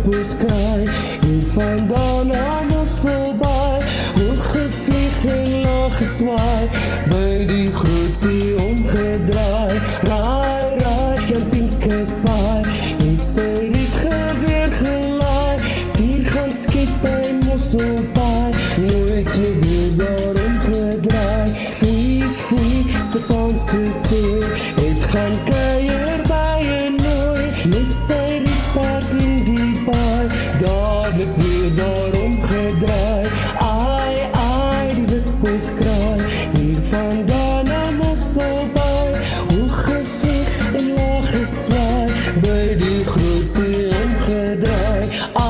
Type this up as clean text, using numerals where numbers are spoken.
witbos kry. Hier vandaan na Mosselbaai, hoog gevlieg en laag geswaai, by die grootsie omgedraai. Raai, Jan Pinke Paai, het sy rietgeweer gelaai, dier gaan skiet by Mosselbaai, nooit nie weer daarom gedraai. Foei, Stefans Tutu, het gaan kuier by een nooi, met sy rietpaard in die baai, dadelik weer daarom gedraai. Ai, die witbos kraai, hier vandaan na Mosselbaai, hoog gevlieg en laag geswaai, by die grootsie omgedraai.